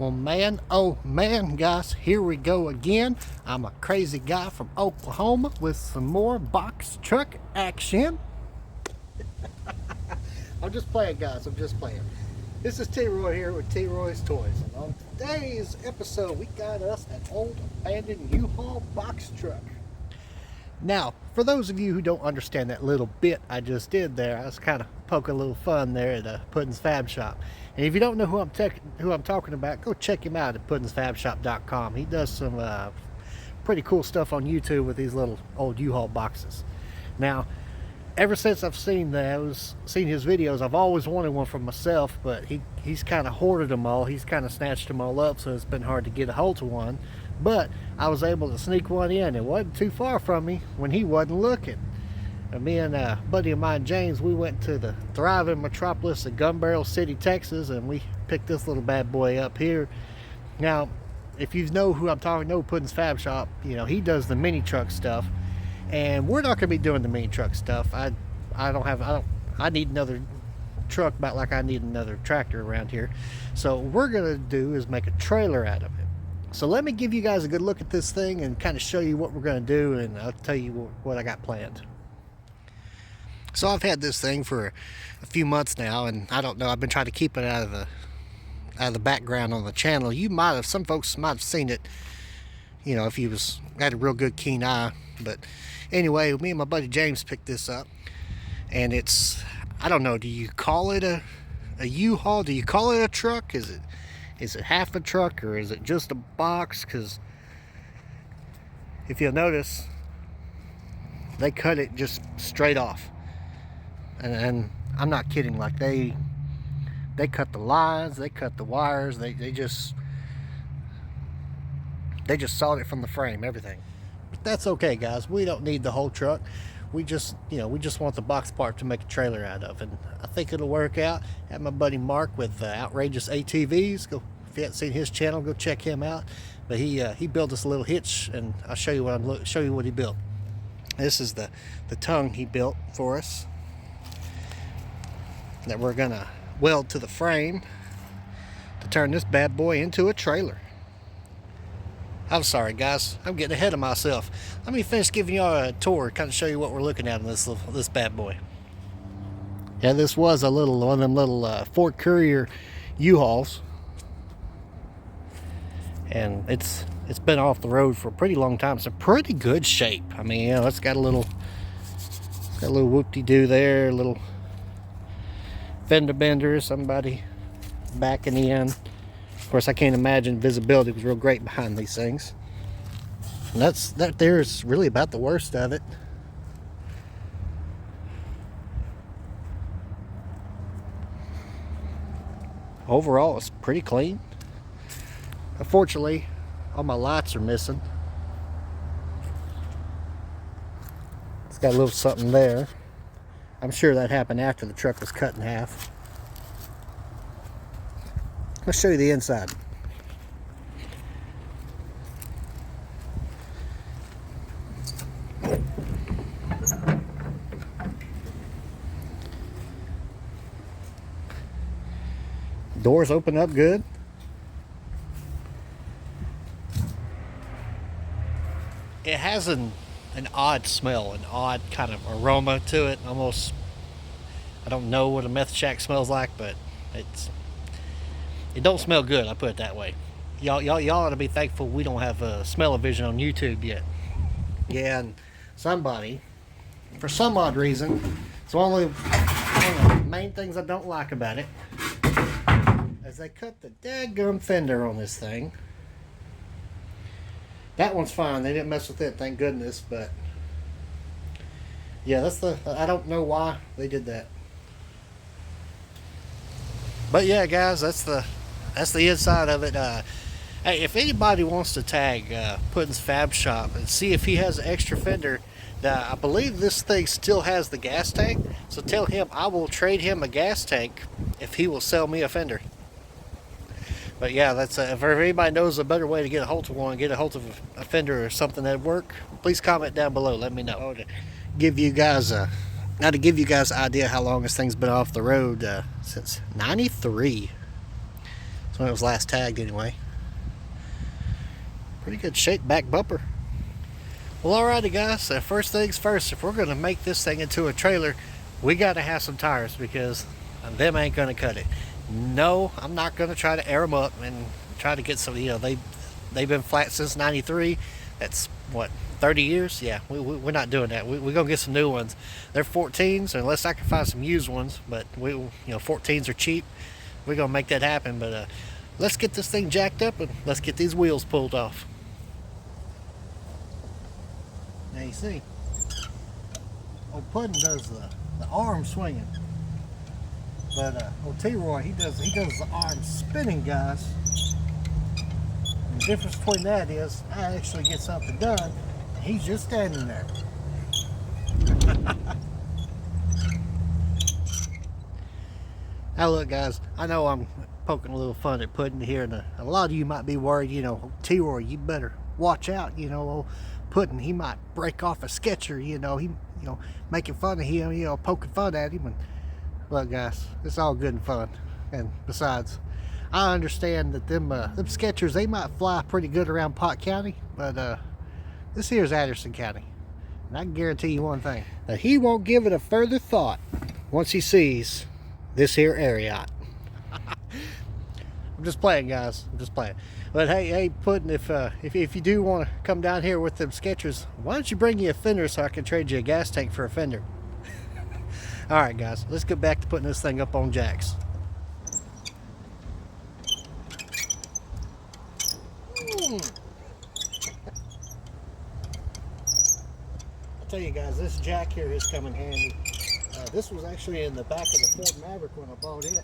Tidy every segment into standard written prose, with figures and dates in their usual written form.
Well, man, oh man, guys, here we go again. I'm a crazy guy from Oklahoma with some more box truck action. I'm just playing, guys. I'm just playing. This is T-Roy here with T-RoysToys. And on today's episode, we got us an old abandoned U-Haul box truck. Now, for those of you who don't understand that little bit I just did there, I was kind of poking a little fun there at Puddin's Fab Shop. And if you don't know who I'm talking about, go check him out at puddinsfabshop.com. He does some pretty cool stuff on YouTube with these little old U-Haul boxes. Now, ever since I've seen his videos, I've always wanted one for myself, but he's kind of hoarded them all. He's kind of snatched them all up, so it's been hard to get a hold of one. But I was able to sneak one in. It wasn't too far from me when he wasn't looking. And me and a buddy of mine, James, we went to the thriving metropolis of Gun Barrel City, Texas, and we picked this little bad boy up here. Now, if you know who I'm talking, know Puddin's Fab Shop, you know, he does the mini truck stuff. And we're not going to be doing the mini truck stuff. I need another truck about like I need another tractor around here. So what we're going to do is make a trailer out of it. So let me give you guys a good look at this thing and kind of show you what we're going to do, and I'll tell you what I got planned. So I've had this thing for a few months now, and I don't know, I've been trying to keep it out of the background on the channel. Some folks might have seen it, you know, if you had a real good keen eye. But anyway, me and my buddy James picked this up, and it's, I don't know, do you call it a U-Haul? Do you call it a truck? Is it half a truck, or is it just a box? Because if you'll notice, they cut it just straight off, and I'm not kidding. Like they cut the lines, they cut the wires, they just sawed it from the frame, everything. But that's okay, guys. We don't need the whole truck. We just want the box part to make a trailer out of, and I think it'll work out. I have my buddy Mark with Outrageous ATVs. If you haven't seen his channel, go check him out. But he built us a little hitch, and I'll show you what he built. This is the tongue he built for us that we're gonna weld to the frame to turn this bad boy into a trailer. I'm sorry, guys. I'm getting ahead of myself. Let me finish giving y'all a tour, kind of show you what we're looking at in this bad boy. Yeah, this was one of them little Fort Courier U-Hauls, and it's been off the road for a pretty long time. It's a pretty good shape. I mean, you know, it's got a little whoop-de-doo there, a little fender bender, somebody backing in. Of course, I can't imagine visibility was real great behind these things. And that there is really about the worst of it. Overall, it's pretty clean. Unfortunately, all my lights are missing. It's got a little something there. I'm sure that happened after the truck was cut in half. Let's show you the inside. Doors open up good. It has an odd smell, an odd kind of aroma to it. Almost, I don't know what a meth shack smells like, but it don't smell good, I put it that way. Y'all ought to be thankful we don't have a smell-o-vision on YouTube yet. Yeah, and somebody, for some odd reason, it's one of the main things I don't like about it, is they cut the dadgum fender on this thing. That one's fine, they didn't mess with it, thank goodness, but yeah, I don't know why they did that. But yeah, guys, that's the inside of it. Hey, if anybody wants to tag Puddin's Fab Shop and see if he has an extra fender, I believe this thing still has the gas tank, so tell him I will trade him a gas tank if he will sell me a fender. But yeah, that's if anybody knows a better way to get a hold of one, get a hold of a fender or something that'd work, please comment down below, let me know. To give you guys an idea how long this thing's been off the road, since '93. So when it was last tagged anyway. Pretty good shape back bumper. Well, alrighty guys, so first things first, if we're going to make this thing into a trailer, we got to have some tires, because them ain't going to cut it. No, I'm not going to try to air them up and try to get some, they've been flat since 93. That's what, 30 years? Yeah, we're not doing that. We're going to get some new ones. They're 14s, unless I can find some used ones, but 14s are cheap. We're going to make that happen, but let's get this thing jacked up and let's get these wheels pulled off. Now you see, old Puddin does the arm swinging, but old T-Roy, he does the arm spinning, guys. And the difference between that is I actually get something done, and he's just standing there. Now look guys, I know I'm poking a little fun at Puddin here, and a lot of you might be worried, T-Roy, you better watch out, old Puddin, he might break off a sketcher, he making fun of him, poking fun at him. And look guys, it's all good and fun. And besides, I understand that them sketchers, they might fly pretty good around Pot County, but this here's Anderson County, and I can guarantee you one thing, that he won't give it a further thought once he sees this here Ariat. I'm just playing, guys. I'm just playing. But hey, Puddin, if you do want to come down here with them sketchers, why don't you bring you a fender so I can trade you a gas tank for a fender? All right, guys, let's get back to putting this thing up on jacks. I'll tell you guys, this jack here has come in handy. This was actually in the back of the Ford Maverick when I bought it.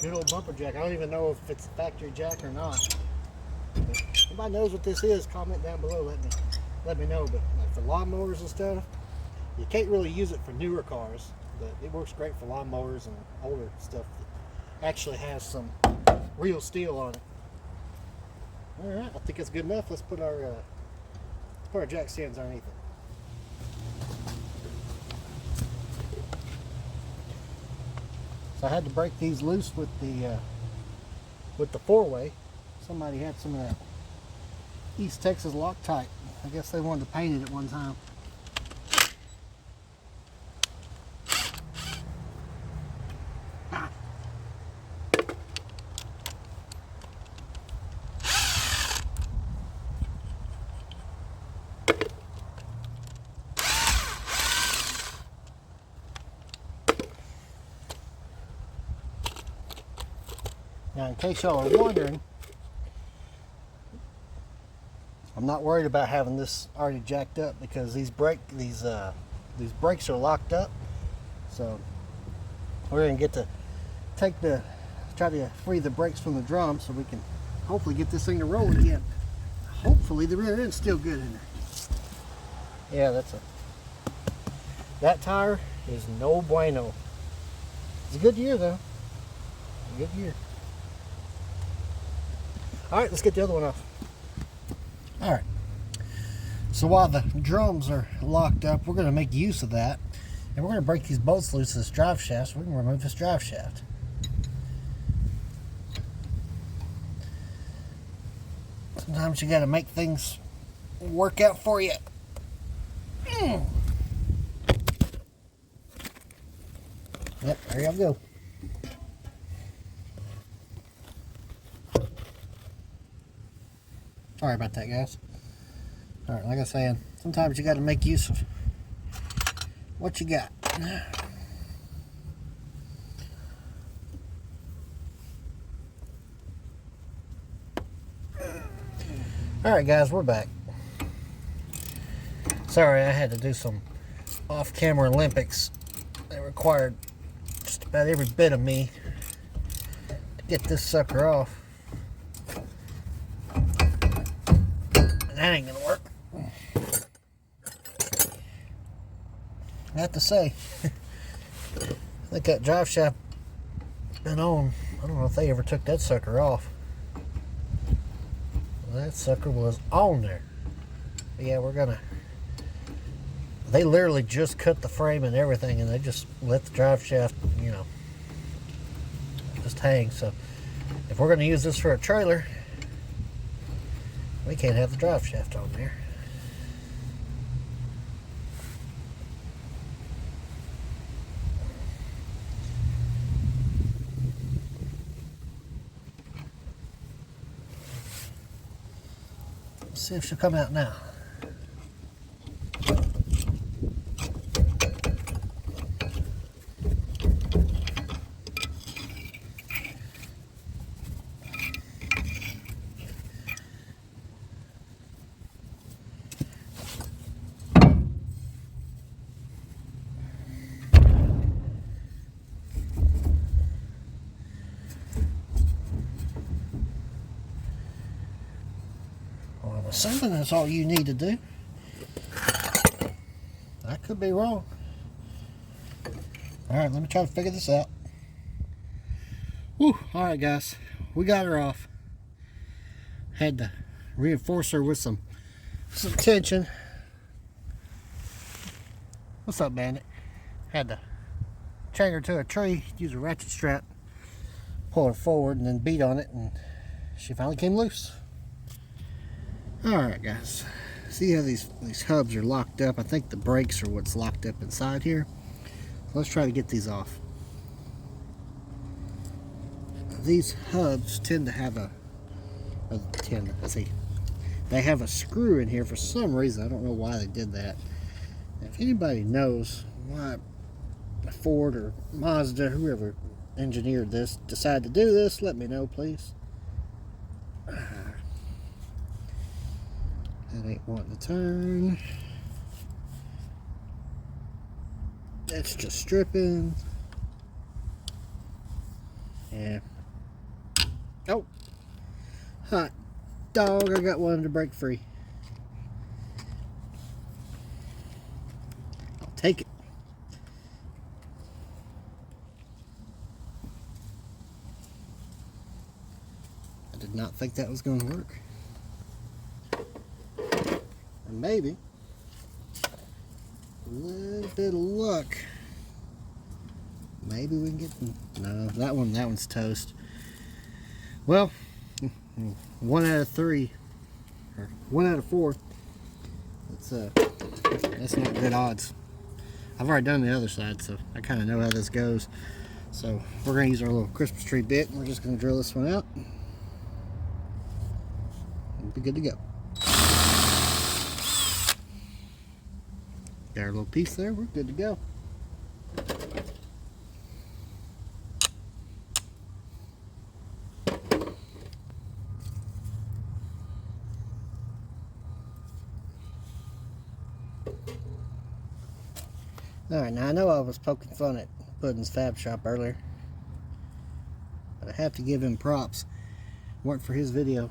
Good old bumper jack. I don't even know if it's a factory jack or not. But if anybody knows what this is, comment down below. Let me know. But like for lawnmowers and stuff, you can't really use it for newer cars, but it works great for lawnmowers and older stuff that actually has some real steel on it. All right, I think it's good enough. Let's put our jack stands underneath it. So I had to break these loose with the four-way. Somebody had some of that East Texas Loctite. I guess they wanted to paint it at one time. Now, in case y'all are wondering, I'm not worried about having this already jacked up, because these brakes are locked up. So we're gonna get to try to free the brakes from the drum, so we can hopefully get this thing to roll again. Hopefully the rear end's still good in there. Yeah, that tire is no bueno. It's a good year though. A good year. All right, let's get the other one off. All right. So while the drums are locked up, we're going to make use of that, and we're going to break these bolts loose of this drive shaft so we can remove this drive shaft. Sometimes you got to make things work out for you. Yep, there you go. Sorry about that, guys. All right, like I was saying, sometimes you got to make use of what you got. All right, guys, we're back. Sorry, I had to do some off-camera Olympics. They required just about every bit of me to get this sucker off. That ain't gonna work. I have to say, I think that drive shaft been on. I don't know if they ever took that sucker off. That sucker was on there. But yeah, they literally just cut the frame and everything, and they just let the drive shaft, just hang. So If we're going to use this for a trailer, we can't have the drive shaft on there. Let's see if she'll come out now. Well, I'm assuming that's all you need to do. I could be wrong. Alright, let me try to figure this out. Whew, alright guys, we got her off. Had to reinforce her with some tension. What's up, Bandit? Had to chain her to a tree, use a ratchet strap, pull her forward, and then beat on it, and she finally came loose. Alright guys, see how these hubs are locked up? I think the brakes are what's locked up inside here. Let's try to get these off. These hubs tend to have they have a screw in here for some reason. I don't know why they did that. If anybody knows why Ford or Mazda, whoever engineered this, decided to do this, let me know, please. That ain't wanting to turn. That's just stripping. Yeah. Oh, hot dog, I got one to break free. I'll take it. I did not think that was going to work. And maybe a little bit of luck, maybe we can get them. No, that one's toast. Well, 1 out of 3, or 1 out of 4. That's not good odds. I've already done the other side, so I kind of know how this goes. So we're going to use our little Christmas tree bit, and we're just going to drill this one out. We'll be good to go. Got our little piece there, we're good to go. Alright, now I know I was poking fun at Puddin's Fab Shop earlier, but I have to give him props. If it weren't for his video,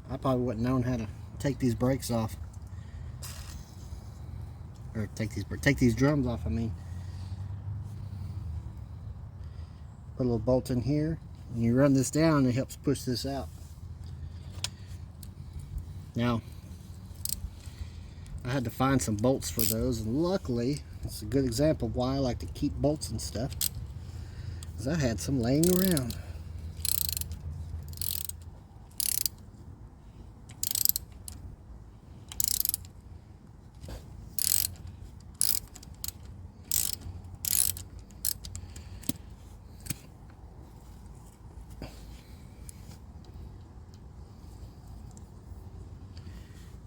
I probably wouldn't known how to take these brakes off. Or take these drums off, I mean. Put a little bolt in here, and you run this down, and it helps push this out. Now, I had to find some bolts for those, and luckily, it's a good example of why I like to keep bolts and stuff, because I had some laying around.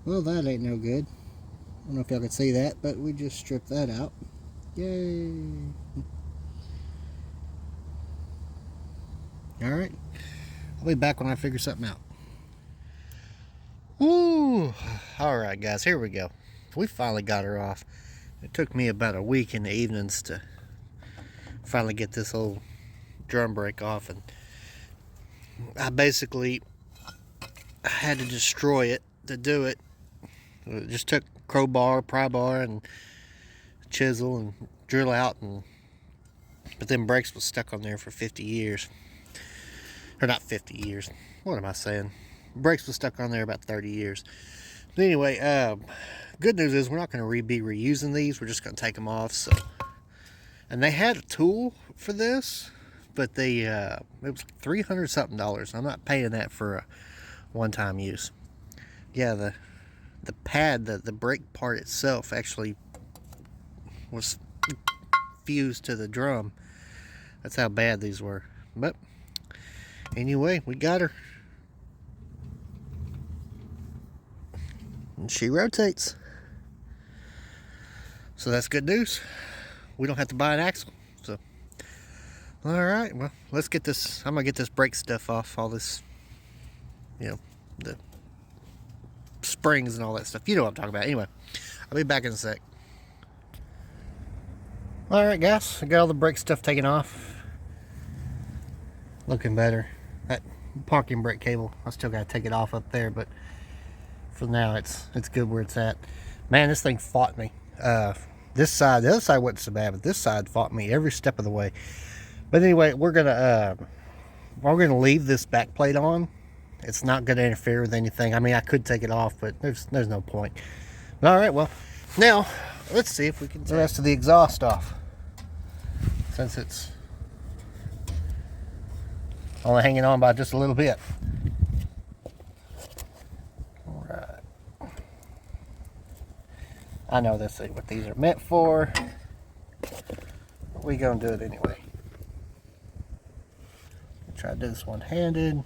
Well, that ain't no good. I don't know if y'all could see that, but we just stripped that out. Yay! Alright, I'll be back when I figure something out. Ooh! Alright guys, here we go. We finally got her off. It took me about a week in the evenings to finally get this old drum brake off, and I basically had to destroy it to do it. It just took crowbar, pry bar, and chisel and drill out, but them brakes was stuck on there for 50 years. Or not 50 years. What am I saying? Brakes was stuck on there about 30 years. But anyway, good news is we're not going to be reusing these. We're just going to take them off. So, and they had a tool for this, but they it was $300 something. I'm not paying that for a one-time use. Yeah, the pad, the brake part itself actually was fused to the drum. That's how bad these were. But anyway, we got her. And she rotates. So that's good news. We don't have to buy an axle. So, alright, well, let's get this. I'm going to get this brake stuff off. All this, you know, the springs and all that stuff. You know what I'm talking about. Anyway, I'll be back in a sec. Alright, guys. I got all the brake stuff taken off. Looking better. That parking brake cable, I still got to take it off up there, but for now it's good where it's at. Man, this thing fought me. This side, the other side wasn't so bad, but this side fought me every step of the way. But anyway, we're gonna leave this back plate on. It's not gonna interfere with anything. I mean, I could take it off, but there's no point. All right, well, now let's see if we can take the rest of the exhaust off, since it's only hanging on by just a little bit. All right. I know this ain't what these are meant for, but we're gonna do it anyway. Try to do this one-handed.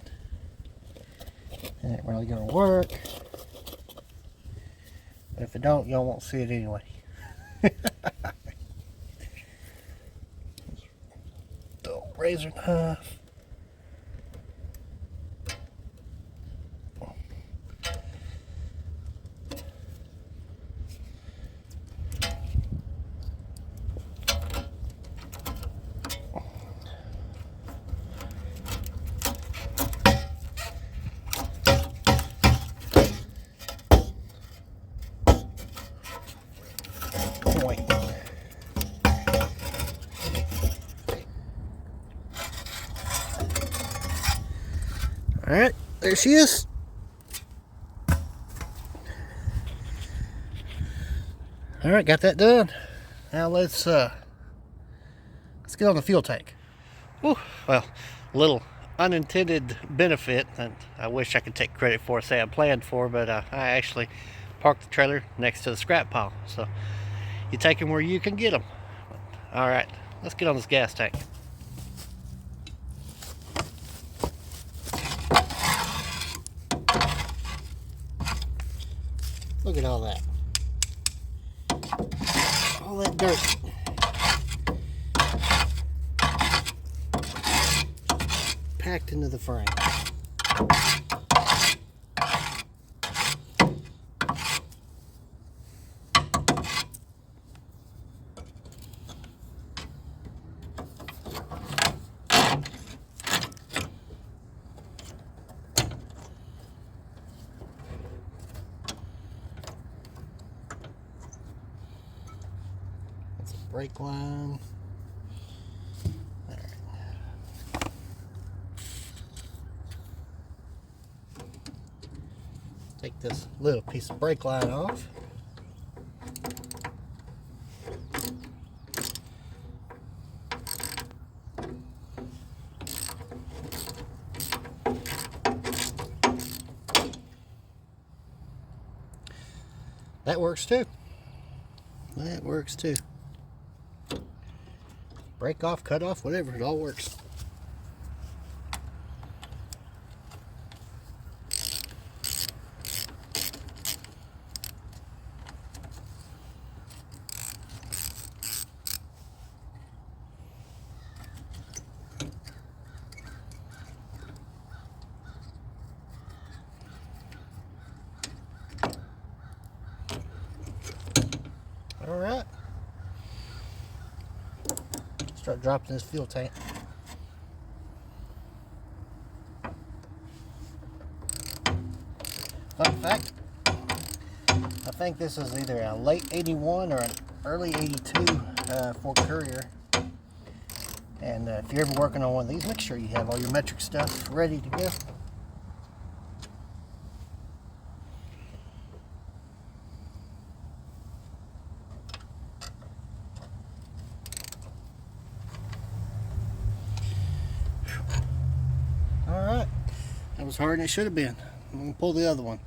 It ain't really gonna work. But if it don't, y'all won't see it anyway. Dull razor knife. Alright, there she is. Alright, got that done. Now let's get on the fuel tank. Whew, well, a little unintended benefit that I wish I could take credit for, say I planned for, but I actually parked the trailer next to the scrap pile. So you take them where you can get them. Alright, let's get on this gas tank. Look at all that. All that dirt. Packed into the frame. Brake line. All right. Take this little piece of brake line off. That works too. That works too. Break off, cut off, whatever, it all works. All right. Start dropping this fuel tank. Fun fact, I think this is either a late 81 or an early 82 Ford Courier. And if you're ever working on one of these, make sure you have all your metric stuff ready to go. was harder than it should have been. I'm going to pull the other one.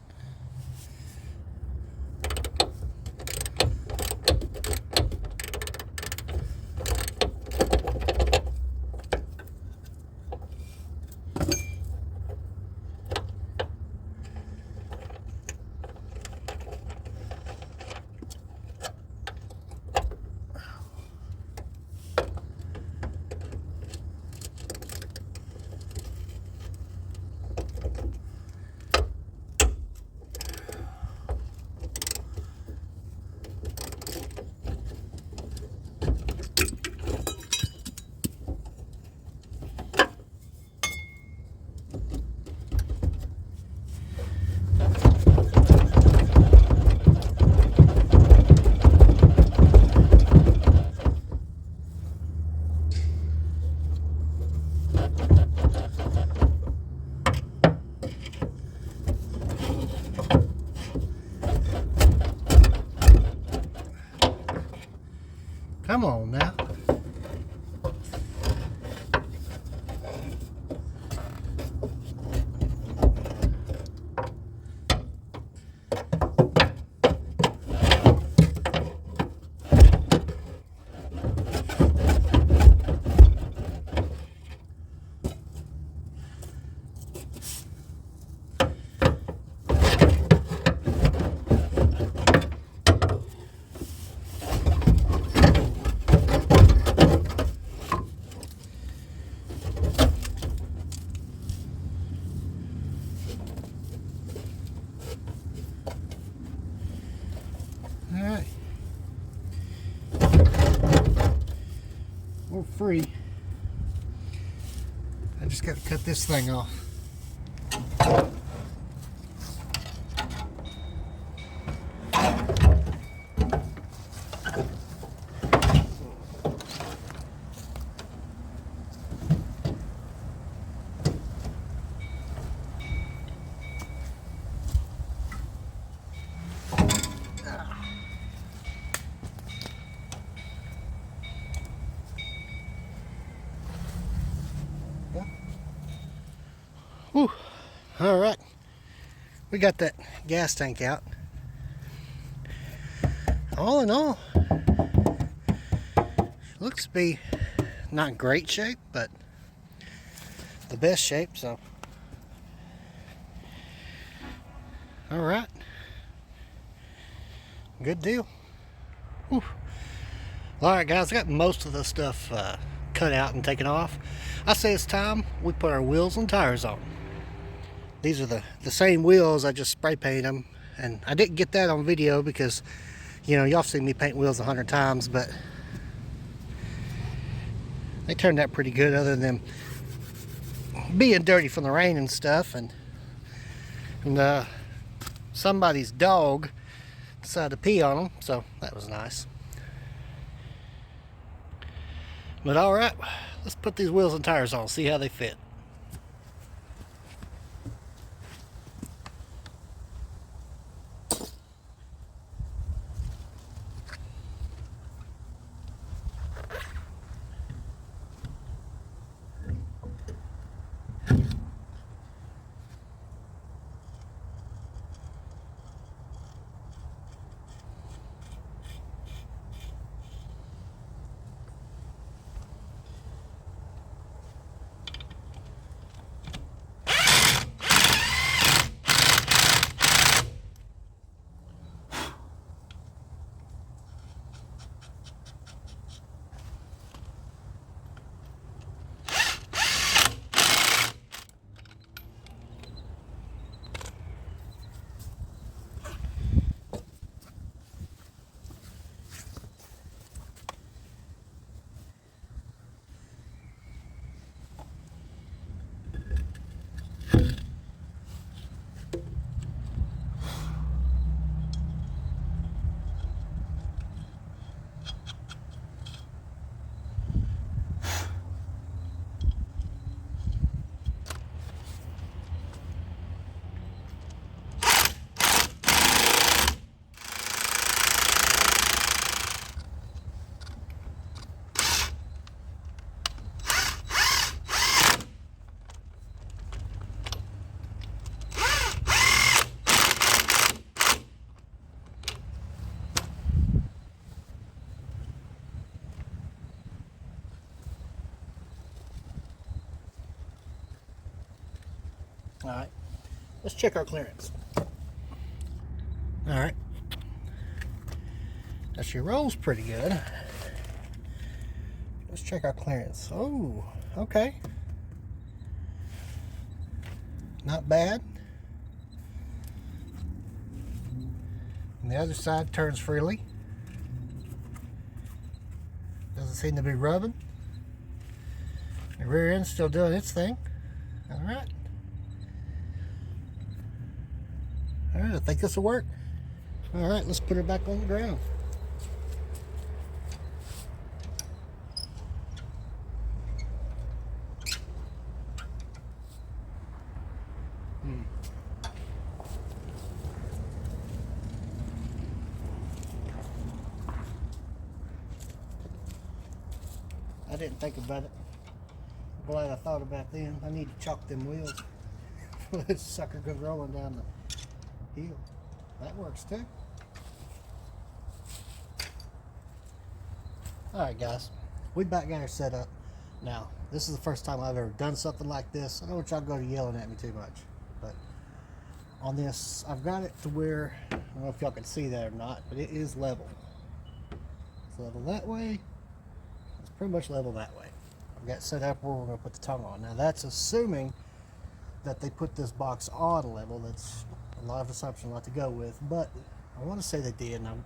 Come on now. Alright. We're free. I just got to cut this thing off. Whew. All right, we got that gas tank out. All in all, looks to be not great shape, but the best shape, so all right, good deal. Whew. All right, guys, I got most of the stuff cut out and taken off. I say it's time we put our wheels and tires on. These are the same wheels. I just spray painted them, and I didn't get that on video because, you know, y'all seen me paint wheels 100 times, but they turned out pretty good other than being dirty from the rain and stuff. And somebody's dog decided to pee on them, so that was nice. But all right, let's put these wheels and tires on, see how they fit. Alright, let's check our clearance. Alright, that she rolls pretty good. Let's check our clearance. Oh, okay. Not bad. And the other side turns freely. Doesn't seem to be rubbing. The rear end's still doing its thing. Alright. Alright, I think this will work. Alright, let's put her back on the ground. I didn't think about it. Glad I thought about them. I need to chalk them wheels. This sucker goes rolling down the hill. That works too. Alright guys, we back got her set up. Now, this is the first time I've ever done something like this. I don't want y'all to go to yelling at me too much. But on this, I've got it to where, I don't know if y'all can see that or not, but it is level. It's level that way. It's pretty much level that way. I've got it set up where we're going to put the tongue on. Now that's assuming that they put this box on level. That's a lot of assumption, a lot to go with, but I want to say they did, and I'm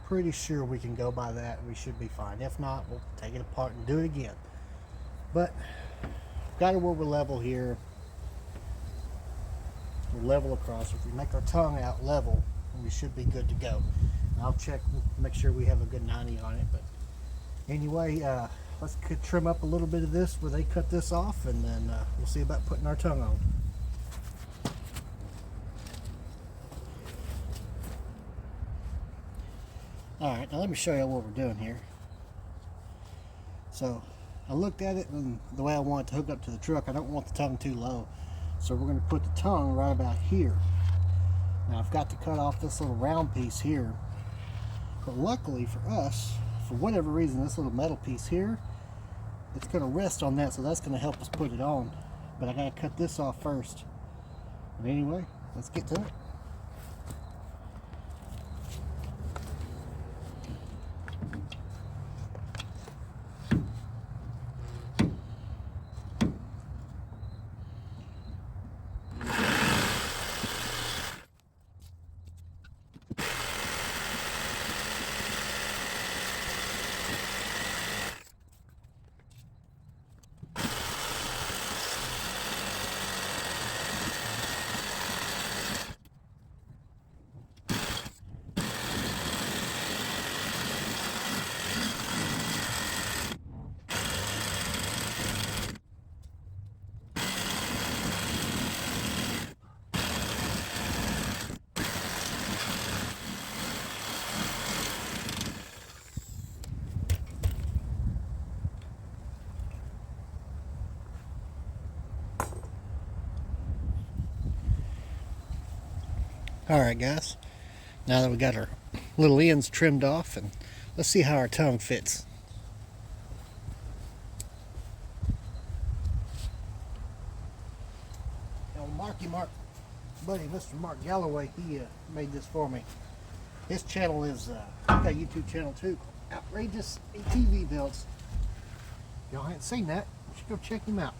pretty sure we can go by that and we should be fine. If not, we'll take it apart and do it again. But got it where we're level here. We're level across. If we make our tongue out level, we should be good to go. And I'll check, make sure we have a good 90 on it. But anyway, let's trim up a little bit of this where they cut this off, and then we'll see about putting our tongue on. Alright, now let me show you what we're doing here. So, I looked at it, and the way I want it to hook up to the truck, I don't want the tongue too low. So we're going to put the tongue right about here. Now I've got to cut off this little round piece here. But luckily for us, for whatever reason, this little metal piece here, it's going to rest on that, so that's going to help us put it on. But I got to cut this off first. But anyway, let's get to it. Alright guys, now that we got our little ends trimmed off, and let's see how our tongue fits. Now Mark, buddy, Mr. Mark Galloway, he made this for me. His channel is, I've got a YouTube channel too, Outrageous ATV Builds. If y'all ain't seen that, you should go check him out.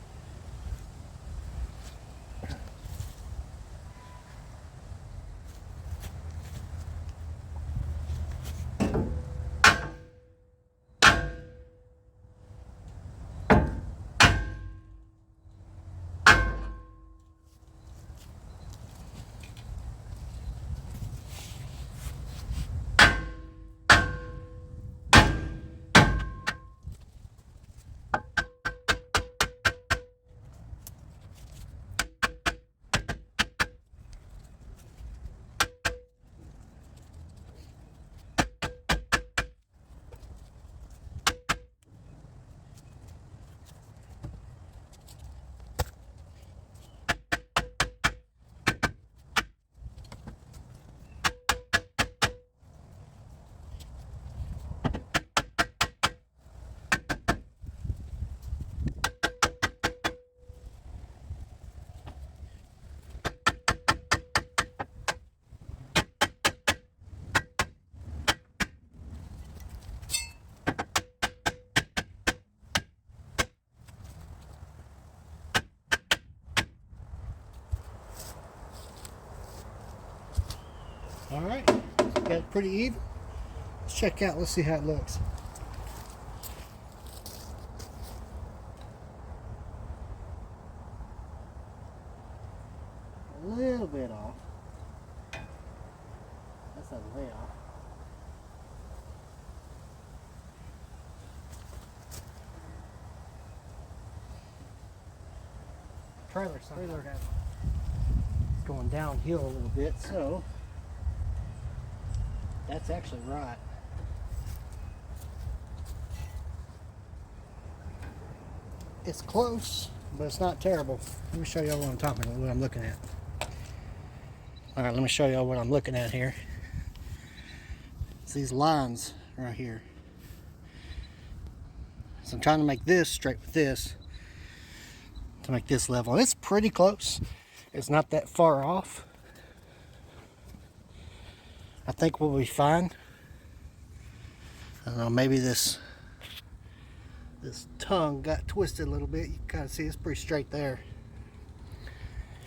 All right, got it pretty even. Let's check out, let's see how it looks. A little bit off. That's a way off. Trailer it's going downhill a little bit, so that's actually right. It's close, but it's not terrible. Let me show y'all what I'm talking about, what I'm looking at. Alright, let me show y'all what I'm looking at here. It's these lines right here. So I'm trying to make this straight with this to make this level. It's pretty close. It's not that far off. I think we'll be fine. I don't know, maybe this tongue got twisted a little bit. You can kind of see it's pretty straight there.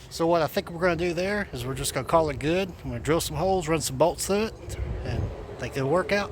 So what I think we're going to do there is we're just going to call it good. I'm going to drill some holes, run some bolts through it, and I think it'll work out.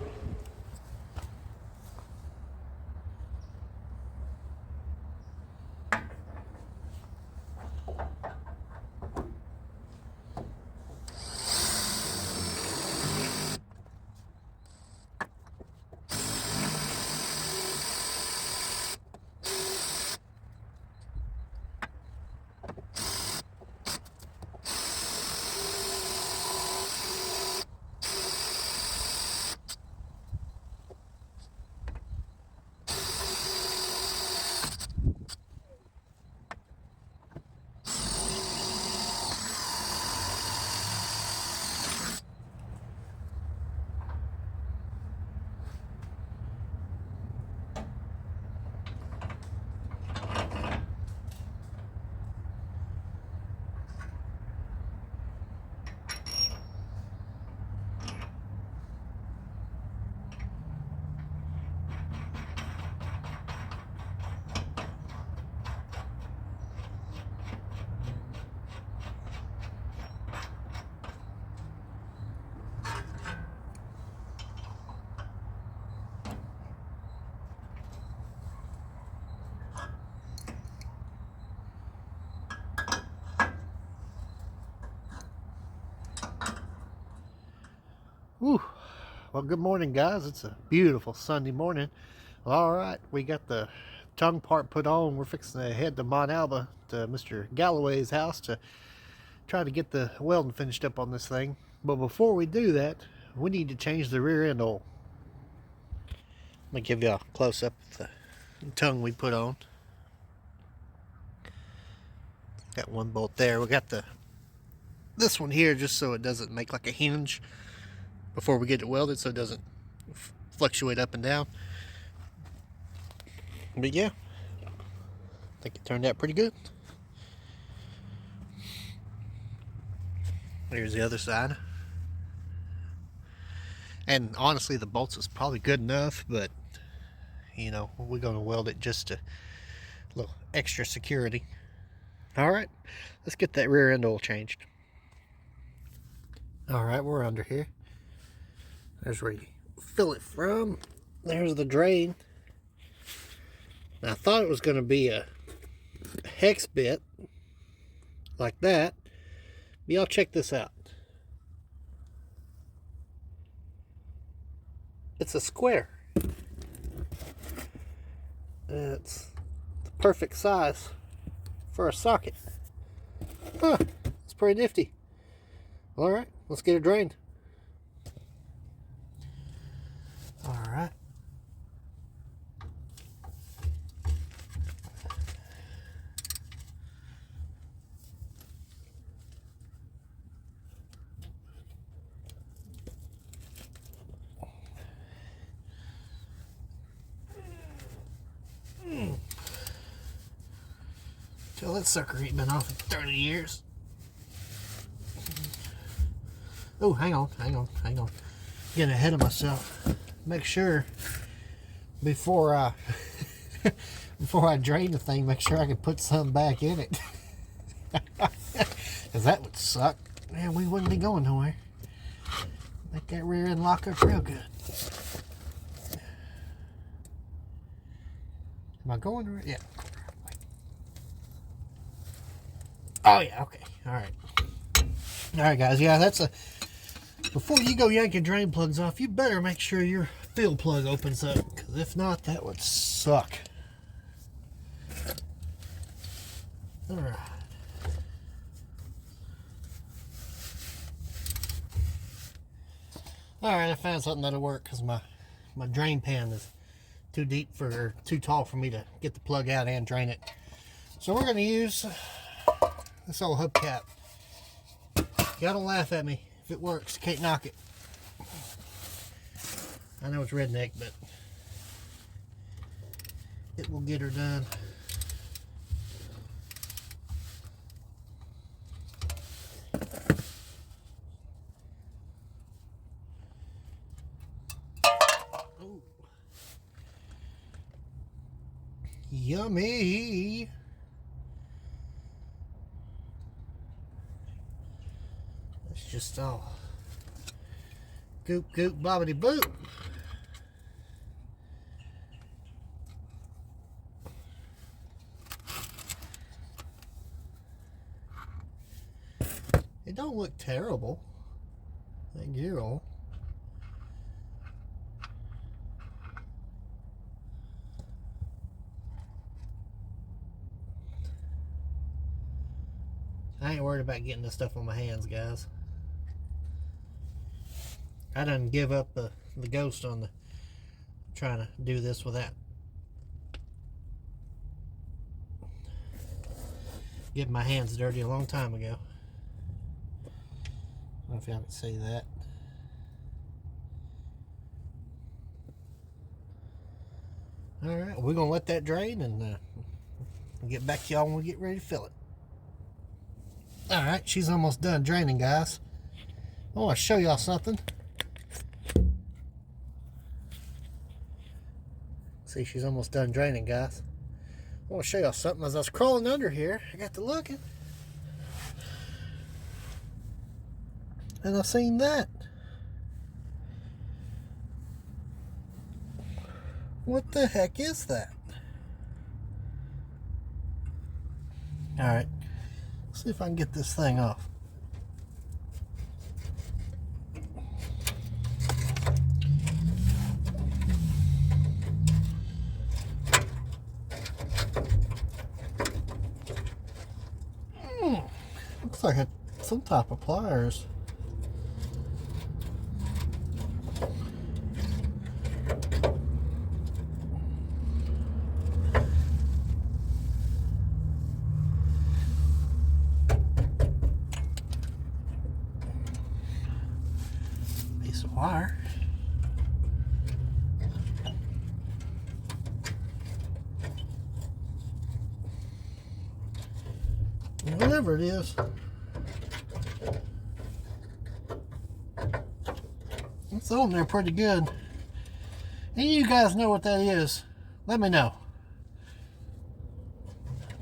Whew. Well, good morning, guys. It's a beautiful Sunday morning. Well, all right, we got the tongue part put on. We're fixing to head to Mont Alba to Mr. Galloway's house to try to get the welding finished up on this thing. But before we do that, we need to change the rear end oil. Let me give you a close-up of the tongue we put on. Got one bolt there. We got this one here just so it doesn't make like a hinge before we get it welded, so it doesn't fluctuate up and down. But yeah, I think it turned out pretty good. Here's the other side. And honestly, the bolts is probably good enough, but you know, we're going to weld it just a little extra security. All right, let's get that rear end oil changed. All right, we're under here. There's where you fill it from. There's the drain. Now, I thought it was going to be a hex bit like that. But y'all check this out. It's a square. It's the perfect size for a socket. Huh, it's pretty nifty. All right, let's get it drained. All right. Tell that sucker ain't been off in 30 years. Oh, hang on. Getting ahead of myself. Make sure before I drain the thing, make sure I can put some back in it. Because that would suck. Man, we wouldn't be going nowhere. Make that rear end lock up real good. Am I going right? Yeah. Oh yeah, okay. Alright. Alright guys, yeah, that's a... Before you go yanking drain plugs off, you better make sure your fill plug opens up, because if not, that would suck. Alright. Alright, I found something that'll work, because my drain pan is too deep for, or too tall for me to get the plug out and drain it. So we're going to use this old hubcap. Y'all don't laugh at me. If it works, can't knock it. I know it's redneck, but it will get her done. Ooh. Yummy. It's just all goop goop bobbity boop. It don't look terrible, that gear. I ain't worried about getting this stuff on my hands, guys. I done give up the ghost on the trying to do this without getting my hands dirty a long time ago. I don't know if y'all can see that. Alright, we're going to let that drain and get back to y'all when we get ready to fill it. Alright, she's almost done draining, guys. I want to show y'all something. See, she's almost done draining, guys. I want to show y'all something. As I was crawling under here, I got to looking. And I seen that. What the heck is that? Alright. See if I can get this thing off. Looks like some type of pliers. Piece of wire. Whatever it is. It's on there pretty good. And you guys know what that is. Let me know.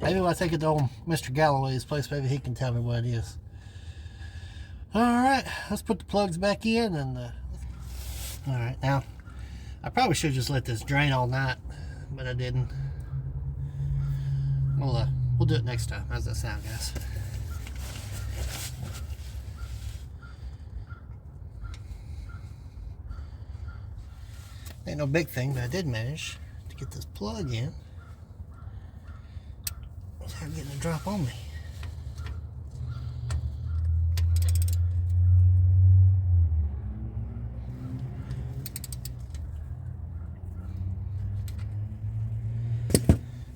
Maybe when I take it to old Mr. Galloway's place, maybe he can tell me what it is. Alright, let's put the plugs back in and alright, now I probably should just let this drain all night, but I didn't. We'll do it next time. How's that sound, guys? Ain't no big thing, but I did manage to get this plug in without getting a drop on me.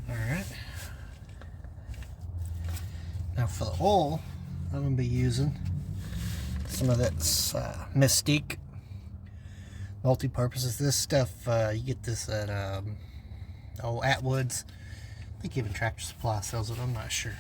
Alright. Now for the oil, I'm going to be using some of that Mystique multi-purposes. This stuff, you get this at Atwood's. I think even Tractor Supply sells it, I'm not sure.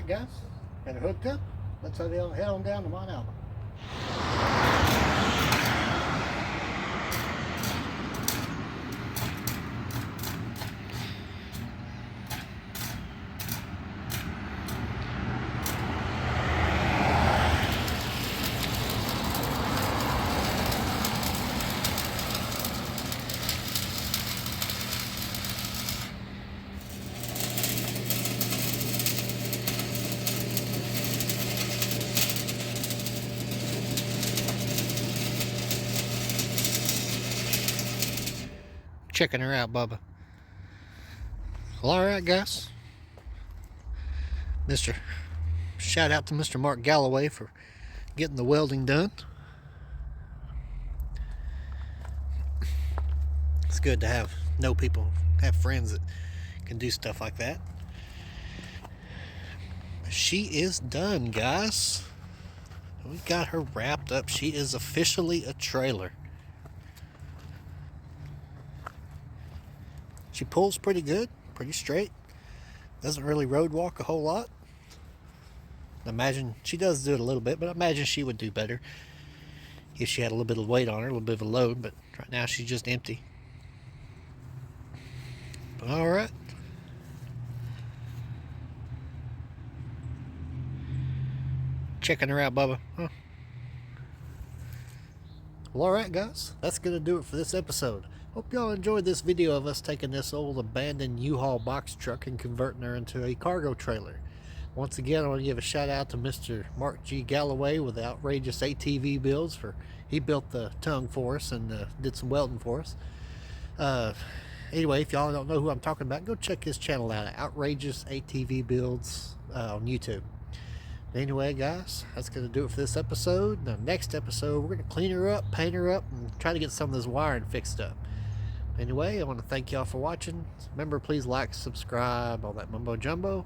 guys, got her hooked up. Let's head on down to Mount Alba. Checking her out, Bubba. Well, alright, guys. Shout out to Mr. Mark Galloway for getting the welding done. It's good to have friends that can do stuff like that. She is done, guys. We got her wrapped up. She is officially a trailer. She pulls pretty good, pretty straight. Doesn't really road walk a whole lot. I imagine she does do it a little bit, but I imagine she would do better if she had a little bit of weight on her, a little bit of a load. But right now she's just empty. But all right. Checking her out, Bubba. Huh. Well, all right, guys. That's going to do it for this episode. Hope y'all enjoyed this video of us taking this old abandoned U-Haul box truck and converting her into a cargo trailer. Once again, I want to give a shout out to Mr. Mark G. Galloway with the outrageous ATV builds. He built the tongue for us and did some welding for us. Anyway, if y'all don't know who I'm talking about, go check his channel out, Outrageous ATV Builds on YouTube. Anyway, guys, that's going to do it for this episode. Now, next episode, we're going to clean her up, paint her up, and try to get some of this wiring fixed up. Anyway, I want to thank y'all for watching. Remember, please like, subscribe, all that mumbo jumbo,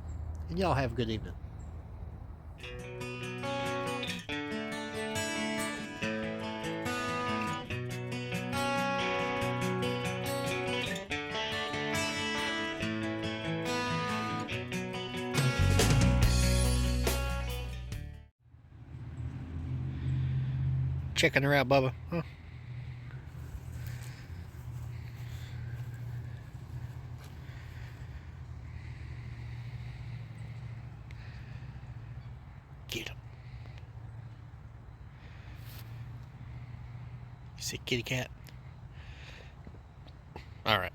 and y'all have a good evening. Checking her out, Bubba. Huh. Get him. You see, kitty cat? All right.